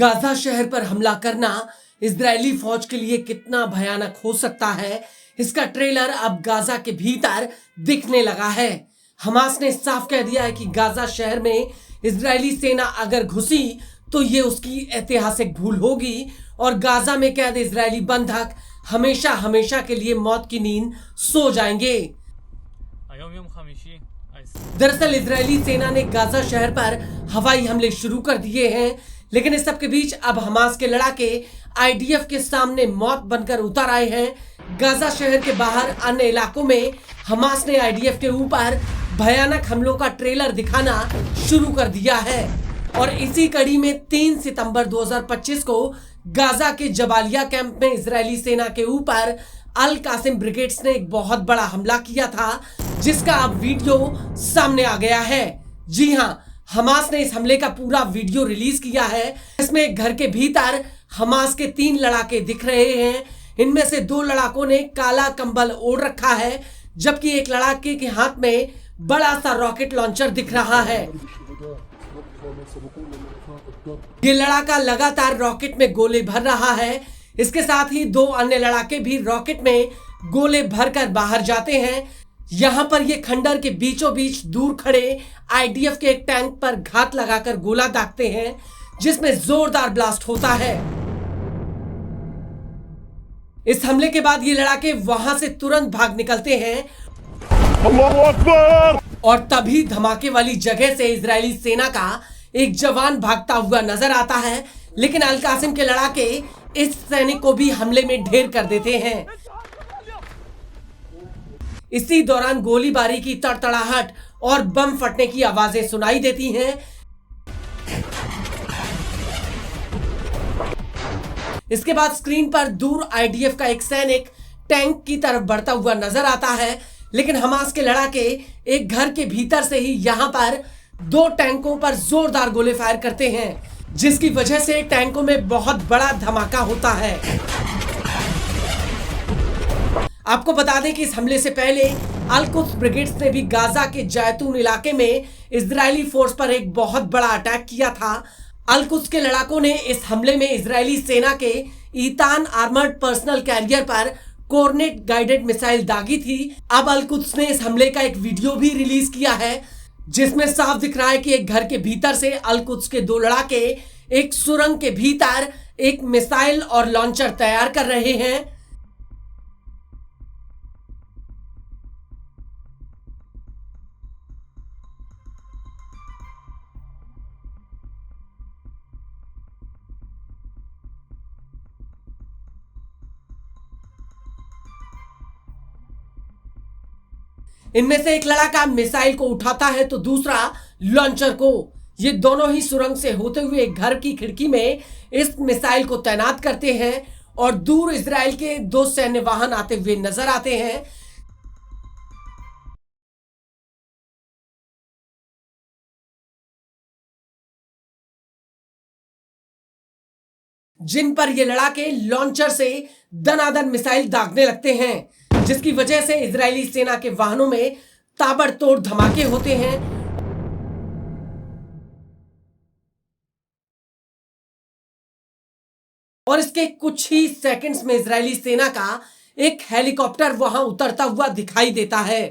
Gaza शहर पर हमला करना इजरायली फौज के लिए कितना भयानक हो सकता है, इसका ट्रेलर अब गाजा के भीतर दिखने लगा है। हमास ने साफ कह दिया है कि गाजा शहर में इजरायली सेना अगर घुसी तो ये उसकी ऐतिहासिक भूल होगी और गाजा में कैद इजरायली बंधक हमेशा हमेशा के लिए मौत की नींद सो जाएंगे। दरअसल इजरायली सेना ने गाजा शहर पर हवाई हमले शुरू कर दिए हैं, लेकिन इस सब के बीच अब हमास के लड़ाके आईडीएफ के सामने मौत बनकर उतर आए हैं। गाजा शहर के बाहर अन्य इलाकों में हमास ने आईडीएफ के ऊपर भयानक हमलों का ट्रेलर दिखाना शुरू कर दिया है और इसी कड़ी में 3 सितंबर 2025 को गाजा के जबालिया कैंप में इजरायली सेना के ऊपर अल कासिम ब्रिगेड्स ने एक बहुत बड़ा हमला किया था, जिसका अब वीडियो सामने आ गया है। जी हां, हमास ने इस हमले का पूरा वीडियो रिलीज किया है। इसमें एक घर के भीतर हमास के 3 लड़ाके दिख रहे हैं। इनमें से 2 लड़ाकों ने काला कंबल ओढ़ रखा है, जबकि एक लड़ाके के हाथ में बड़ा सा रॉकेट लॉन्चर दिख रहा है। ये लड़ाका लगातार रॉकेट में गोले भर रहा है। इसके साथ ही 2 अन्य लड़ाके भी रॉकेट में गोले भरकर बाहर जाते हैं। यहाँ पर ये खंडर के बीचों बीच दूर खड़े आईडीएफ के एक टैंक पर घात लगाकर गोला दागते हैं, जिसमें जोरदार ब्लास्ट होता है। इस हमले के बाद ये लड़ाके वहां से तुरंत भाग निकलते हैं अल्लाहू अकबर। और तभी धमाके वाली जगह से इजरायली सेना का एक जवान भागता हुआ नजर आता है, लेकिन अल कासिम के लड़ाके इस सैनिक को भी हमले में ढेर कर देते हैं। इसी दौरान गोलीबारी की तड़तड़ाहट और बम फटने की आवाजें सुनाई देती हैं। इसके बाद स्क्रीन पर दूर आईडीएफ का एक सैनिक टैंक की तरफ बढ़ता हुआ नजर आता है, लेकिन हमास के लड़ाके एक घर के भीतर से ही यहां पर 2 टैंकों पर जोरदार गोले फायर करते हैं, जिसकी वजह से टैंकों में बहुत बड़ा धमाका होता है। आपको बता दें कि इस हमले से पहले अल कुद्स ब्रिगेड्स ने भी गाजा के जैतून इलाके में इजरायली फोर्स पर एक बहुत बड़ा अटैक किया था। अल कुद्स के लड़ाकों ने इस हमले में इजरायली सेना के ईतान आर्मर्ड पर्सनल कैरियर पर कोर्नेट गाइडेड मिसाइल दागी थी। अब अल कुद्स ने इस हमले का एक वीडियो भी रिलीज किया है, जिसमें साफ दिख रहा है कि एक घर के भीतर से अल कुद्स के 2 लड़ाके एक सुरंग के भीतर एक मिसाइल और लॉन्चर तैयार कर रहे हैं। इनमें से एक लड़ाका मिसाइल को उठाता है तो दूसरा लॉन्चर को। ये दोनों ही सुरंग से होते हुए एक घर की खिड़की में इस मिसाइल को तैनात करते हैं और दूर इजराइल के 2 सैन्य वाहन आते हुए नजर आते हैं, जिन पर ये लड़ाके लॉन्चर से दनादन मिसाइल दागने लगते हैं, जिसकी वजह से इजरायली सेना के वाहनों में ताबड़तोड़ धमाके होते हैं। और इसके कुछ ही सेकंड्स में इजरायली सेना का एक हेलीकॉप्टर वहां उतरता हुआ दिखाई देता है।